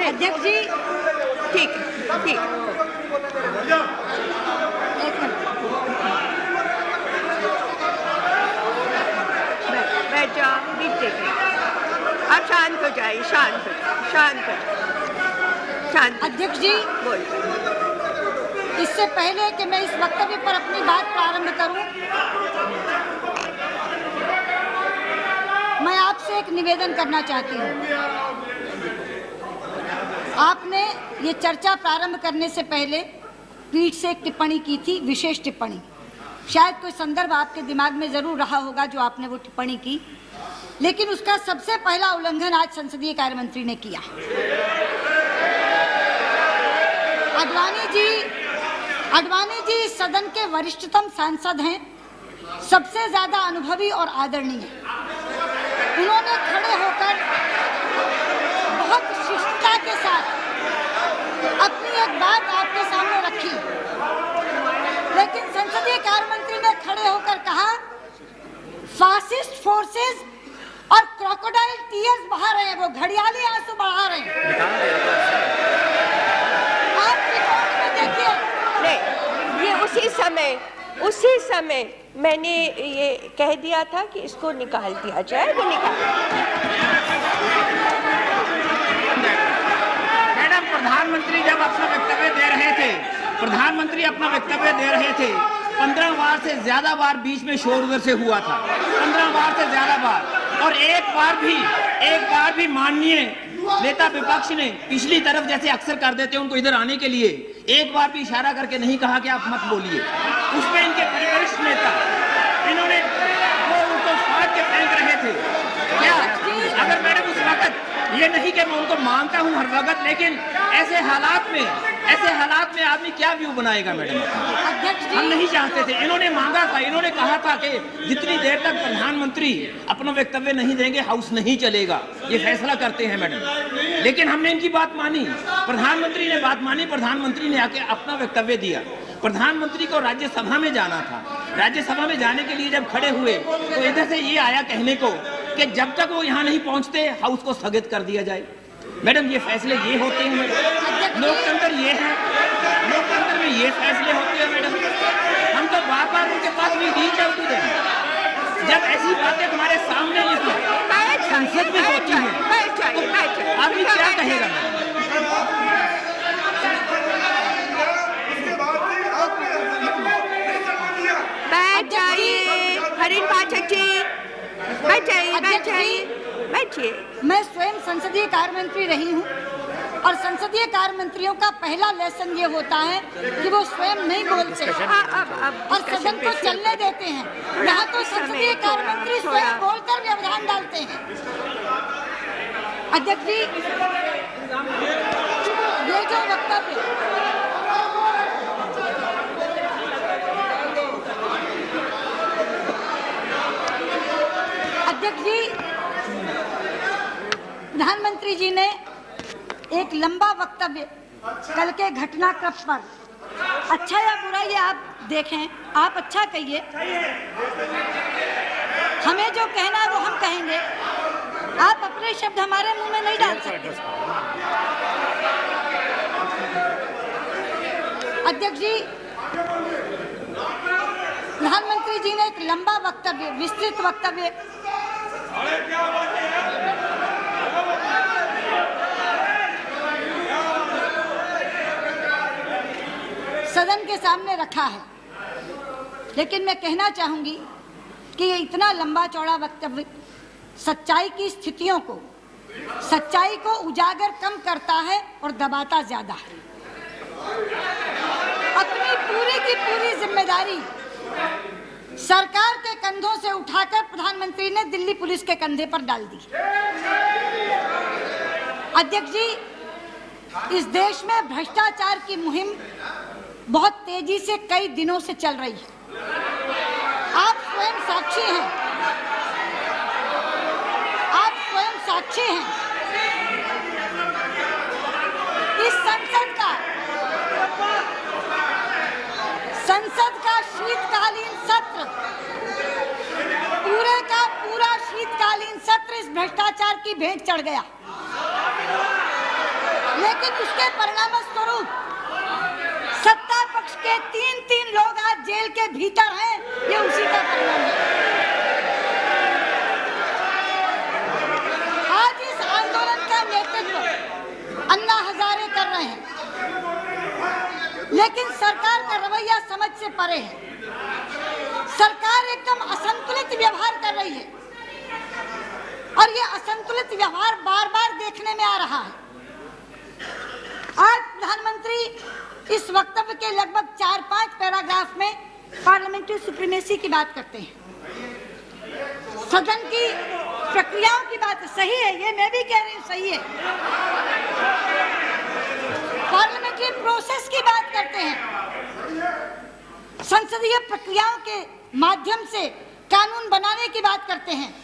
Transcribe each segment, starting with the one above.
अध्यक्ष जी ठीक है, ठीक। एक मिनट, बैठ जाओ, प्लीज टेक इट। आप शांत हो जाइए, शांत हो जाइए, शांत हो जाइए, शांत। अध्यक्ष जी, बोल। इससे पहले कि मैं इस वक्तव्य पर अपनी बात प्रारंभ करूं, मैं आपसे एक निवेदन करना चाहती हूं। आपने ये चर्चा प्रारंभ करने से पहले ट्वीट से एक टिप्पणी की थी, विशेष टिप्पणी। शायद कोई संदर्भ आपके दिमाग में जरूर रहा होगा जो आपने वो टिप्पणी की, लेकिन उसका सबसे पहला उल्लंघन आज संसदीय कार्य मंत्री ने किया। अडवाणी जी इस सदन के वरिष्ठतम सांसद हैं, सबसे ज्यादा अनुभवी और आदरणीय। उन्होंने खड़े होकर बहुत शिष्टता के साथ अपनी एक बात आपके सामने रखी, लेकिन संसदीय कार्य मंत्री ने खड़े होकर कहा फासिस्ट फोर्सेस और क्रोकोडाइल टीयर्स बहा रहे हैं, वो घड़ियाली आंसू बहा रहे हैं। आप रिकॉर्ड में देखिए। नहीं, ये उसी समय मैंने ये कह दिया था कि इसको निकाल दिया जाए, वो निकाल। मैडम, प्रधानमंत्री जब अपना वक्तव्य दे रहे थे, 15 बार से ज्यादा बार बीच में शोर उधर से हुआ था, 15 बार से ज्यादा बार। और एक बार भी माननीय नेता विपक्ष ने पिछली तरफ जैसे अक्सर कर देते हैं उनको इधर आने के लिए, एक बार भी इशारा करके नहीं कहा कि आप मत बोलिए। उसमें इनके वरिष्ठ नेता इन्होंने वो उनको फाड़ के फेंक रहे थे। क्या अगर मैडम उस वक्त ये नहीं कि मैं उनको मानता हूं हर वक्त, लेकिन ऐसे हालात में आदमी क्या व्यू बनाएगा मैडम? हम नहीं चाहते थे, इन्होंने मांगा था, इन्होंने कहा था कि जितनी देर तक प्रधानमंत्री अपना वक्तव्य नहीं देंगे हाउस नहीं चलेगा, ये फैसला करते हैं मैडम। लेकिन हमने इनकी बात मानी, प्रधानमंत्री ने बात मानी, प्रधानमंत्री ने आके अपना वक्तव्य दिया। प्रधानमंत्री को राज्यसभा में जाना था, राज्यसभा में जाने के लिए जब खड़े हुए तो इधर से ये आया कहने को कि जब तक वो यहाँ नहीं पहुँचते हाउस को स्थगित कर दिया जाए। मैडम, ये फैसले ये होते हैं मैडम, लोकतंत्र ये है, लोकतंत्र में ये फैसले होते हैं मैडम। हम तो बार उनके पास भी रीच आउट दें जब ऐसी बातें हमारे सामने संसद में होती हैं, आदमी क्या कहेगा मैडम? बैठ जाइए हरिन पाठक जी, बैठिए। मैं स्वयं संसदीय कार्य मंत्री रही हूँ और संसदीय कार्य मंत्रियों का पहला लेसन ये होता है कि वो स्वयं नहीं बोलते और सदन को चलने देते हैं। यहाँ तो संसदीय कार्य मंत्री स्वयं बोलकर व्यवधान डालते हैं। अध्यक्ष जी, ये जो वक्तव्य अध्यक्ष जी, प्रधानमंत्री जी ने एक लंबा वक्तव्य कल के घटनाक्रम पर, अच्छा या बुरा ये आप देखें, आप अच्छा कहिए, हमें जो कहना है वो हम कहेंगे, आप अपने शब्द हमारे मुंह में नहीं डाल सकते। अध्यक्ष जी, प्रधानमंत्री जी ने एक लंबा वक्तव्य, विस्तृत वक्तव्य सदन के सामने रखा है, लेकिन मैं कहना चाहूंगी कि ये इतना लंबा चौड़ा वक्तव्य सच्चाई की स्थितियों को, सच्चाई को उजागर कम करता है और दबाता ज्यादा है। अपनी पूरी की पूरी जिम्मेदारी सरकार के कंधों से उठाकर प्रधानमंत्री ने दिल्ली पुलिस के कंधे पर डाल दी। अध्यक्ष जी, इस देश में भ्रष्टाचार की मुहिम बहुत तेजी से कई दिनों से चल रही है। आप स्वयं साक्षी हैं, आप स्वयं साक्षी हैं। इस संसद का शीतकालीन सत्र, पूरे का पूरा शीतकालीन सत्र इस भ्रष्टाचार की भेंट चढ़ गया। लेकिन उसके परिणाम स्वरूप सत्ता पक्ष के 3 लोग आज जेल के भीतर हैं, ये उसी का परिणाम है। आज इस आंदोलन का नेतृत्व अन्ना हजारे कर रहे हैं, लेकिन सरकार का रवैया समझ से परे है। सरकार एकदम असंतुलित व्यवहार कर रही है और ये असंतुलित व्यवहार बार बार देखने में आ रहा है। आज प्रधानमंत्री इस वक्तव्य के लगभग 4-5 पैराग्राफ में पार्लियामेंट्री सुप्रीमेसी की बात करते हैं, सदन की प्रक्रियाओं की बात सही है, ये मैं भी कह रही हूँ सही है। पार्लियामेंट्री प्रोसेस की बात करते हैं, संसदीय प्रक्रियाओं के माध्यम से कानून बनाने की बात करते हैं।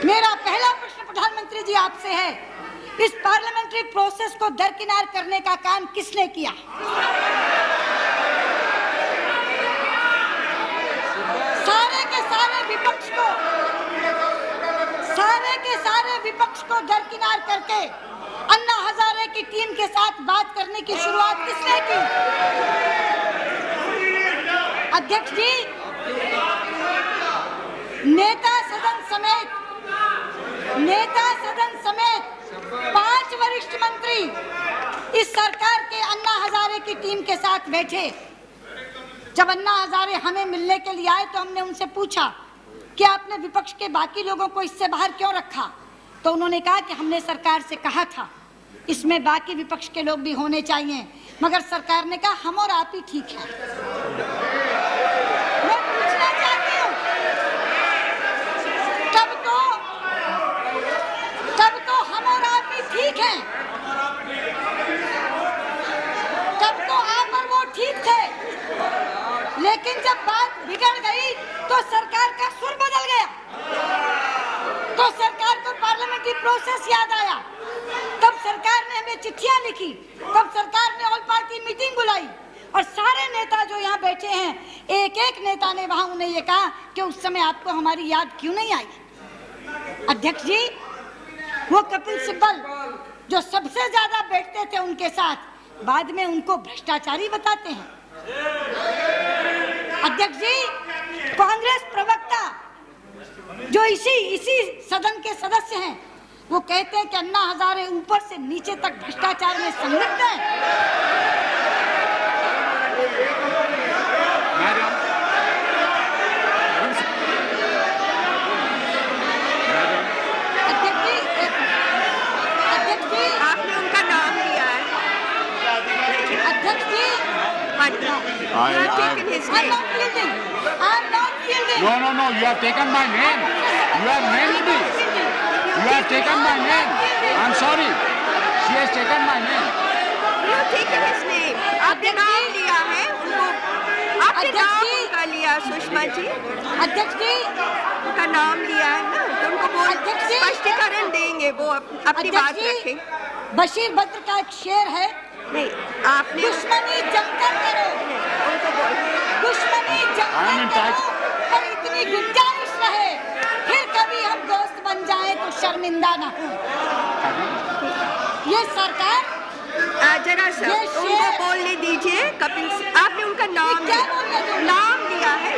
मेरा पहला प्रश्न प्रधानमंत्री जी आपसे है, इस पार्लियामेंट्री प्रोसेस को दरकिनार करने का काम किसने किया? सारे के सारे विपक्ष को दरकिनार करके अन्ना हजारे की टीम के साथ बात करने की शुरुआत किसने की? अध्यक्ष जी, नेता सदन समेत 5 वरिष्ठ मंत्री इस सरकार के अन्ना हजारे की टीम के साथ बैठे। जब अन्ना हजारे हमें मिलने के लिए आए तो हमने उनसे पूछा कि आपने विपक्ष के बाकी लोगों को इससे बाहर क्यों रखा? तो उन्होंने कहा कि हमने सरकार से कहा था इसमें बाकी विपक्ष के लोग भी होने चाहिए, मगर सरकार ने कहा हम और आप ही ठीक हैं। मैं पूछना चाहती हूँ, तब तो हम और आप ही ठीक हैं, तब तो आप और वो ठीक थे, लेकिन जब बात बिगड़ गई तो सरकार का सुर बदल गया, तो सरकार को पार्लियामेंट्री प्रोसेस याद आया। तब सरकार ने हमें चिट्ठियां लिखी, तब सरकार ने ऑल पार्टी मीटिंग बुलाई और सारे नेता जो यहाँ बैठे हैं, एक नेता ने वहां उन्हें ये कहा कि उस समय आपको हमारी याद क्यों नहीं आई? अध्यक्ष जी, वो कपिल सिब्बल जो सबसे ज्यादा बैठते थे उनके साथ, बाद में उनको भ्रष्टाचारी बताते हैं। अध्यक्ष जी, कांग्रेस प्रवक्ता जो इसी सदन के सदस्य हैं, वो कहते हैं कि अन्ना हजारे ऊपर से नीचे तक भ्रष्टाचार में संलिप्त हैं। अध्यक्ष जी, आपने उनका नाम लिया है। अध्यक्ष जी, No, you have taken my name. You have named me. You have taken my name. I'm sorry. She has taken my name. You have taken his name. आपने नाम लिया है उनको, आपने नाम उनका लिया सुषमा जी। अध्यक्ष जी, उनका नाम लिया है ना, तो उनको स्पष्टीकरण देंगे, वो अपनी बात रखें। बशीर बद्र का एक शेर है, नहीं आपने दुश्मनी जमकर करो, दुश्मनी जमकर करो, पर इतनी गुंजाइश रहे फिर कभी हम दोस्त बन जाएं तो शर्मिंदा ना हो। ये सरकार जरा सा उनको बोलने दीजिए। कपिल, आपने उनका नाम लिया है,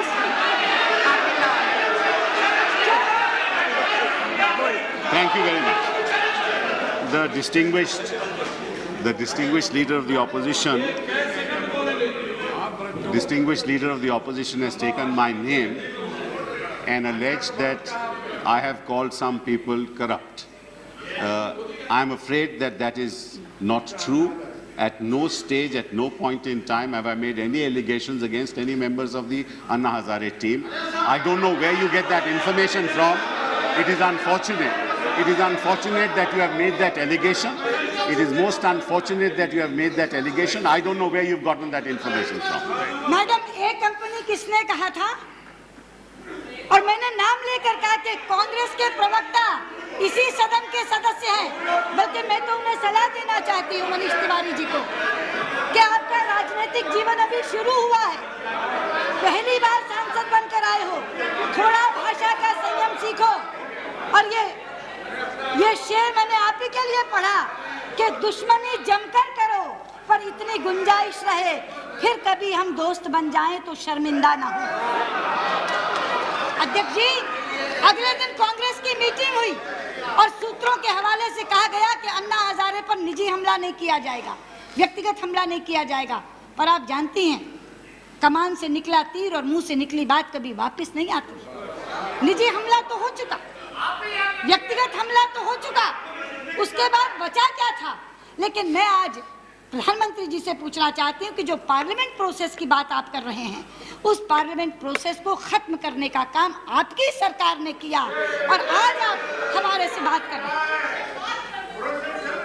आपने नाम। Thank you very much. The distinguished leader of the opposition has taken my name and alleged that I have called some people corrupt. I'm afraid that is not true. At no stage, at no point in time have I made any allegations against any members of the Anna Hazare team. I don't know where you get that information from. It is unfortunate. It is unfortunate that you have made that allegation. It is most unfortunate that you have made that allegation. I don't know where you've gotten that information from. Madam, एक company किसने कहा था? और मैंने नाम लेकर कहा कि कांग्रेस के प्रवक्ता इसी सदन के सदस्य हैं। बल्कि मैं तो उन्हें सलाह देना चाहती हूँ, मनीष तिवारी जी को, कि आपका राजनीतिक जीवन अभी शुरू हुआ है, पहली बार सांसद बनकर आए हो, थोड़ा भाषा का संयम सीखो। और ये शेर मैंने आप ही के लिए पढ़ा कि दुश्मनी जमकर करो पर इतनी गुंजाइश रहे, फिर कभी हम दोस्त बन जाएं तो शर्मिंदा ना हो। अध्यक्ष जी, अगले दिन कांग्रेस की मीटिंग हुई और सूत्रों के हवाले से कहा गया कि अन्ना हजारे पर निजी हमला नहीं किया जाएगा, व्यक्तिगत हमला नहीं किया जाएगा। पर आप जानती हैं, कमान से निकला तीर और मुंह से निकली बात कभी वापस नहीं आती। निजी हमला तो हो चुका, व्यक्तिगत हमला तो हो चुका, उसके बाद बचा क्या था। लेकिन मैं आज प्रधानमंत्री जी से पूछना चाहती हूँ कि जो पार्लियामेंट प्रोसेस की बात आप कर रहे हैं, उस पार्लियामेंट प्रोसेस को खत्म करने का काम आपकी सरकार ने किया और आज आप हमारे से बात कर रहे हैं।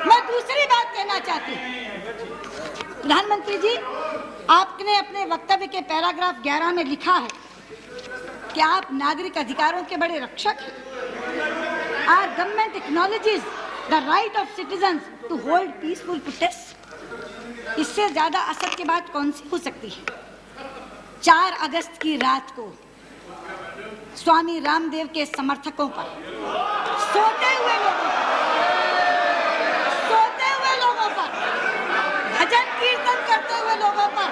मैं दूसरी बात कहना चाहती हूँ, प्रधानमंत्री जी, आपने अपने वक्तव्य के पैराग्राफ 11 में लिखा है कि आप नागरिक अधिकारों के बड़े रक्षक हैं। Our government acknowledges the right of citizens to hold peaceful protests. इससे ज्यादा असत्य की बात कौन सी हो सकती है। 4 अगस्त की रात को स्वामी रामदेव के समर्थकों पर, सोते हुए लोगों पर, भजन कीर्तन करते हुए लोगों पर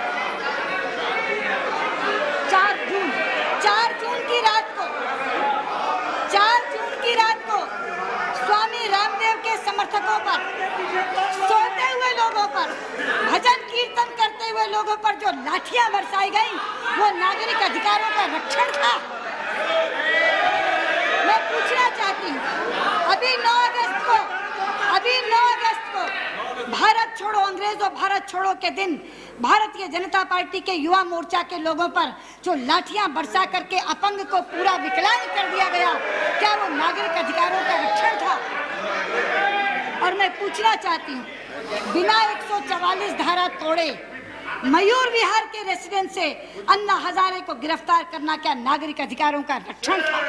4 जून की रात को स्वामी रामदेव के समर्थकों पर, सोते हुए लोगों पर, भजन कीर्तन करते हुए लोगों पर जो लाठियां बरसाई गई, वो नागरिक अधिकारों का रक्षण था। मैं पूछना चाहती हूँ, अभी 9 अगस्त को भारत छोड़ो, अंग्रेजों भारत छोड़ो के दिन भारतीय जनता पार्टी के युवा मोर्चा के लोगों पर जो लाठियां बरसा करके अपंग को पूरा विकलांग कर दिया गया, क्या वो नागरिक अधिकारों का रक्षण था। और मैं पूछना चाहती हूँ, बिना 144 धारा तोड़े मयूर विहार के रेसिडेंट से अन्ना हजारे को गिरफ्तार करना क्या नागरिक अधिकारों का रक्षण था।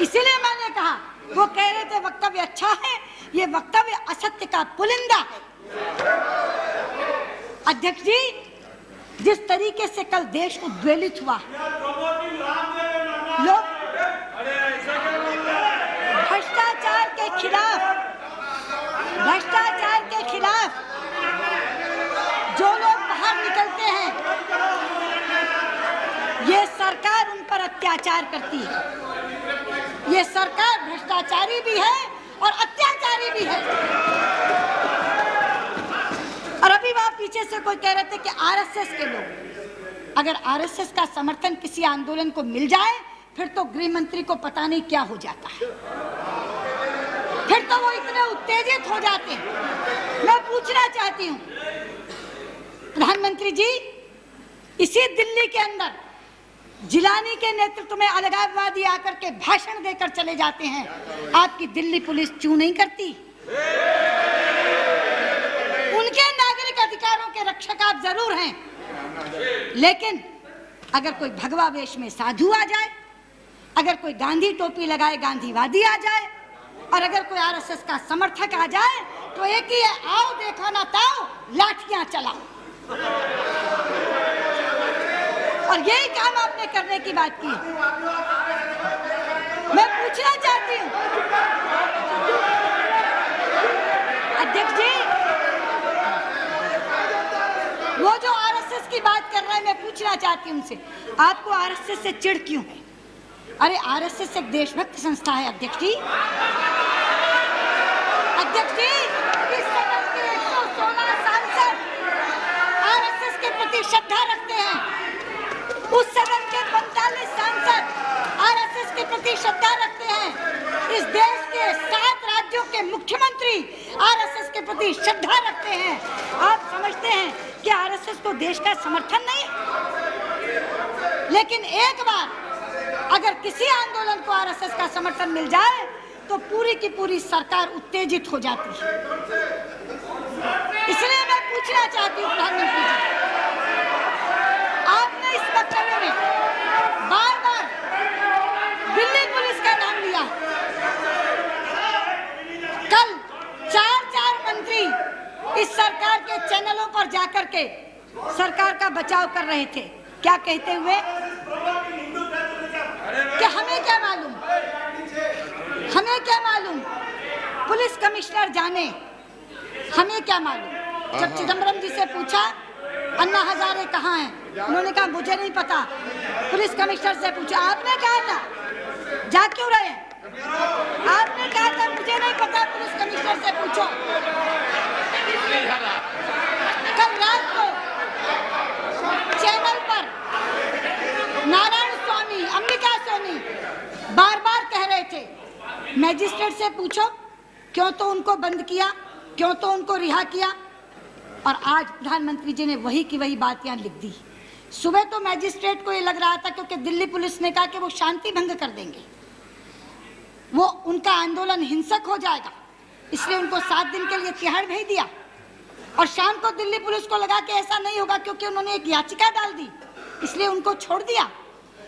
इसीलिए मैंने कहा, वो कह रहे थे वक्तव्य अच्छा है, ये वक्तव्य असत्य का पुलिंदा है। अध्यक्ष जी, जिस तरीके से कल देश उद्वेलित हुआ, लोग भ्रष्टाचार के खिलाफ जो लोग बाहर निकलते हैं, ये सरकार उन पर अत्याचार करती है। ये सरकार भ्रष्टाचारी भी है और अत्याचारी भी है। और अभी वहां पीछे से कोई कह रहे थे कि आरएसएस के लोग, अगर आरएसएस का समर्थन किसी आंदोलन को मिल जाए, फिर तो गृह मंत्री को पता नहीं क्या हो जाता है, फिर तो वो इतने उत्तेजित हो जाते हैं। मैं पूछना चाहती हूँ प्रधानमंत्री जी, इसी दिल्ली के अंदर जिलानी के नेतृत्व में अलगाववादी आकर के भाषण देकर चले जाते हैं, आपकी दिल्ली पुलिस क्यों नहीं करती। उनके नागरिक अधिकारों के रक्षक आप जरूर हैं, लेकिन अगर कोई भगवा वेश में साधु आ जाए, अगर कोई गांधी टोपी लगाए गांधीवादी आ जाए, और अगर कोई आरएसएस का समर्थक आ जाए, तो एक ही है, आओ देखो ना ताओ, लाठियां चलाओ। और यही काम आपने करने की बात की। मैं पूछना चाहती हूँ अध्यक्ष जी, वो जो आरएसएस की बात कर रहे हैं, मैं पूछना चाहती हूँ उनसे, आपको आरएसएस से चिढ़ क्यों है। अरे आरएसएस एक देशभक्त संस्था है अध्यक्ष जी। अध्यक्ष जी, इस सदन के 116 सांसद आरएसएस के प्रति श्रद्धा रखते हैं। उस सदन के 45 सांसद आरएसएस के प्रति श्रद्धा रखते हैं। इस देश के 7 राज्यों के मुख्यमंत्री आरएसएस के प्रति श्रद्धा रखते हैं। आप समझते हैं कि आरएसएस को देश का समर्थन नहीं, लेकिन एक बार अगर किसी आंदोलन को आरएसएस का समर्थन मिल जाए, तो पूरी की पूरी सरकार उत्तेजित हो जाती है। इसलिए मैं पूछना चाहती हूँ प्रधानमंत्री जी, आपने इस वक्तव्य में बार-बार दिल्ली पुलिस का नाम लिया। कल 4 मंत्री इस सरकार के चैनलों पर जाकर के सरकार का बचाव कर रहे थे। क्या कहते हुए कि हमें क्या मालूम, पुलिस कमिश्नर जाने, हमें क्या मालूम। जब चिदम्बरम जी से पूछा अन्ना हजारे कहाँ हैं, उन्होंने कहा मुझे नहीं पता। पुलिस कमिश्नर से पूछा आपने कहा था, जा क्यों रहे हैं? आपने कहा था मुझे नहीं पता, पुलिस कमिश्नर से पूछो। कल रात को चैनल पर नारायण स्वामी, अंबिका सोनी बार बार कह रहे थे मैजिस्ट्रेट से पूछो क्यों तो उनको बंद किया, क्यों तो उनको रिहा किया। और आज प्रधानमंत्री जी ने वही की वही बात यहाँ लिख दी। सुबह तो मैजिस्ट्रेट को ये लग रहा था क्योंकि दिल्ली पुलिस ने कहा कि वो शांति भंग कर देंगे, वो उनका आंदोलन हिंसक हो जाएगा, इसलिए उनको 7 दिन के लिए तिहाड़ भेज दिया। और शाम को दिल्ली पुलिस को लगा कि ऐसा नहीं होगा क्योंकि उन्होंने एक याचिका डाल दी, इसलिए उनको छोड़ दिया।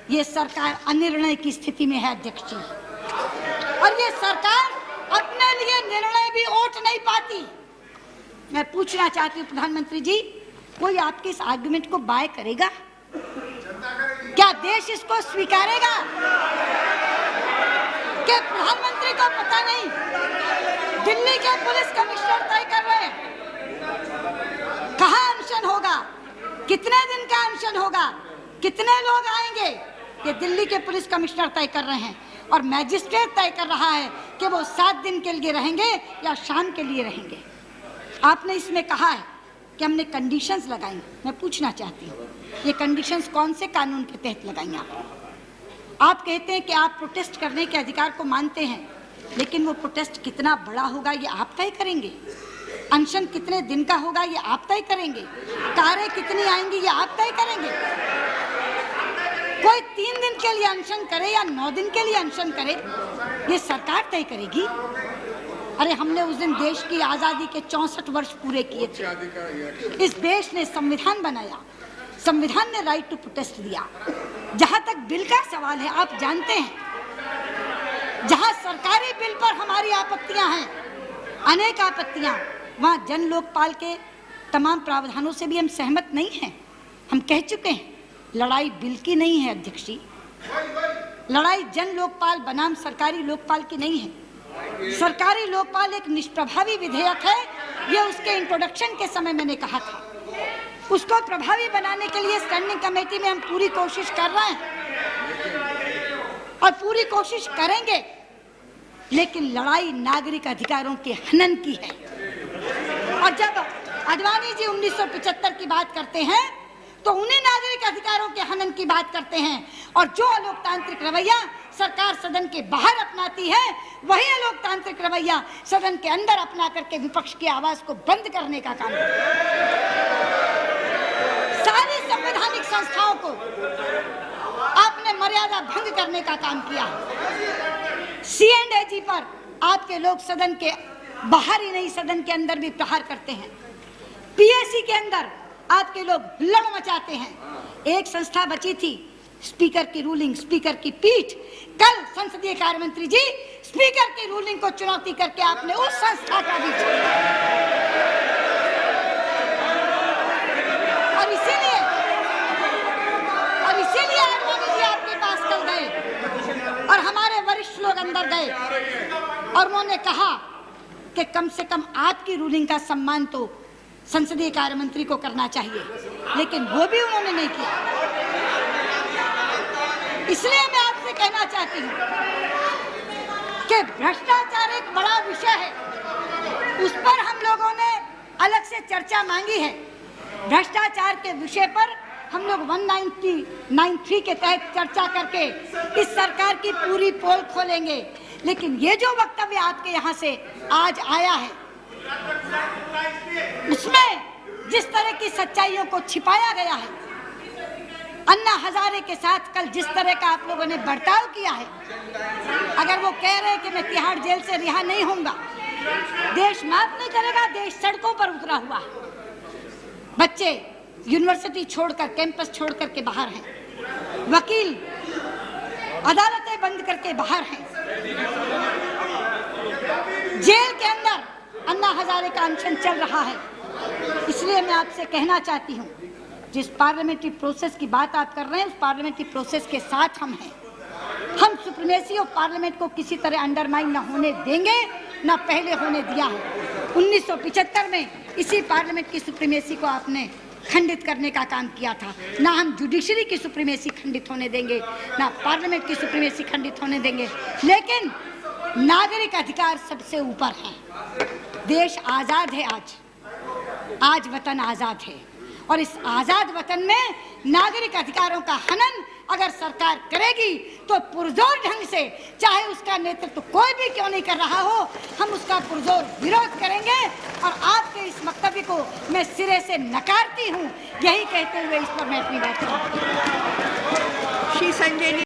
ये सरकार अनिर्णय की स्थिति में है अध्यक्ष जी, और ये सरकार अपने लिए निर्णय भी ओट नहीं पाती। मैं पूछना चाहती हूँ प्रधानमंत्री जी, कोई आपके इस आर्गुमेंट को बाय करेगा? क्या देश इसको स्वीकारेगा कि प्रधानमंत्री को पता नहीं, दिल्ली के पुलिस कमिश्नर तय कर रहे हैं कहाँ अनशन होगा, कितने दिन का अनशन होगा, कितने लोग आएंगे, ये दिल्ली के पुलिस कमिश्नर तय कर रहे हैं। और मैजिस्ट्रेट तय कर रहा है कि वो 7 दिन के लिए रहेंगे या शाम के लिए रहेंगे। आपने इसमें कहा है कि हमने कंडीशंस लगाई। मैं पूछना चाहती हूँ, ये कंडीशंस कौन से कानून के तहत लगाई आपने? आप कहते हैं कि आप प्रोटेस्ट करने के अधिकार को मानते हैं, लेकिन वो प्रोटेस्ट कितना बड़ा होगा ये आप तय करेंगे। अनशन कितने दिन का होगा ये आप तय करेंगे। कारें कितनी आएंगी ये आप तय करेंगे। कोई 3 दिन के लिए अनशन करे या 9 दिन के लिए अनशन करे, ये सरकार तय करेगी। अरे हमने उस दिन देश की आज़ादी के 64 वर्ष पूरे किए थे। इस देश ने संविधान बनाया, संविधान ने राइट टू प्रोटेस्ट दिया। जहां तक बिल का सवाल है, आप जानते हैं जहां सरकारी बिल पर हमारी आपत्तियां हैं, अनेक आपत्तियां, वहां जन लोकपाल के तमाम प्रावधानों से भी हम सहमत नहीं हैं। हम कह चुके हैं लड़ाई बिल की नहीं है अध्यक्ष जी, लड़ाई जन लोकपाल बनाम सरकारी लोकपाल की नहीं है। सरकारी लोकपाल एक निष्प्रभावी विधेयक है, ये उसके इंट्रोडक्शन के समय मैंने कहा था। उसको प्रभावी बनाने के लिए स्टैंडिंग कमेटी में हम पूरी कोशिश कर रहे हैं और पूरी कोशिश करेंगे, लेकिन लड़ाई नागरिक अधिकारों के हनन की है। और जब आडवाणी जी 1975 की बात करते हैं तो उन्हीं नागरिक अधिकारों के हनन की बात करते हैं, और जो अलोकतांत्रिक रवैया सरकार सदन के बाहर अपनाती है, वही अलोकतांत्रिक रवैया सदन के अंदर अपना करके विपक्ष की आवाज को बंद करने का काम करती है। सारी संवैधानिक संस्थाओं को आपने मर्यादा भंग करने का काम किया। C&AG पर आपके लोग सदन के बाहर ही नहीं, सदन के अंदर भी प्रहार करते हैं। PAC के अंदर आपके लोग लड़ मचाते हैं। एक संस्था बची थी, स्पीकर की रूलिंग, स्पीकर की पीठ। कल संसदीय कार्य मंत्री जी स्पीकर की रूलिंग को चुनौती करके आपने उस संस्था का भी और इसीलिए आडवाणी जी आपके पास कल गए और हमारे वरिष्ठ लोग अंदर गए और उन्होंने कहा कि कम से कम आपकी रूलिंग का सम्मान तो संसदीय कार्य मंत्री को करना चाहिए, लेकिन वो भी उन्होंने नहीं किया। इसलिए मैं आपसे कहना चाहती हूँ कि भ्रष्टाचार एक बड़ा विषय है, उस पर हम लोगों ने अलग से चर्चा मांगी है। भ्रष्टाचार के विषय पर हम लोग 193 के तहत चर्चा करके इस सरकार की पूरी पोल खोलेंगे। लेकिन ये जो वक्तव्य आपके यहाँ से आज आया है, उसमें जिस तरह की सच्चाइयों को छिपाया गया है, अन्ना हजारे के साथ कल जिस तरह का आप लोगों ने बर्ताव किया है, अगर वो कह रहे हैं कि मैं तिहाड़ जेल से रिहा नहीं होऊंगा, देश माफ नहीं करेगा, देश सड़कों पर उतरा हुआ है। बच्चे यूनिवर्सिटी छोड़कर, कैंपस छोड़कर के बाहर हैं, वकील अदालतें बंद करके बाहर हैं, जेल के अंदर अन्ना हजारे का अनशन चल रहा है। इसलिए मैं आपसे कहना चाहती हूँ, जिस पार्लियामेंट्री प्रोसेस की बात आप कर रहे हैं, उस पार्लियामेंट्री प्रोसेस के साथ हम हैं। हम सुप्रीमेसी ऑफ पार्लियामेंट को किसी तरह अंडरमाइन न होने देंगे ना पहले होने दिया है। 1975 में इसी पार्लियामेंट की सुप्रीमेसी को आपने खंडित करने का काम किया था। ना हम जुडिशरी की सुप्रीमेसी खंडित होने देंगे, ना पार्लियामेंट की सुप्रीमेसी खंडित होने देंगे, लेकिन नागरिक अधिकार सबसे ऊपर है। देश आज़ाद है आज वतन आज़ाद है, और इस आज़ाद वतन में नागरिक अधिकारों का हनन अगर सरकार करेगी तो पुरजोर ढंग से, चाहे उसका नेतृत्व कोई भी क्यों नहीं कर रहा हो, हम उसका पुरजोर विरोध करेंगे। और आपके इस वक्तव्य को मैं सिरे से नकारती हूँ। यही कहते हुए इस पर मैं अपनी बात श्री संजय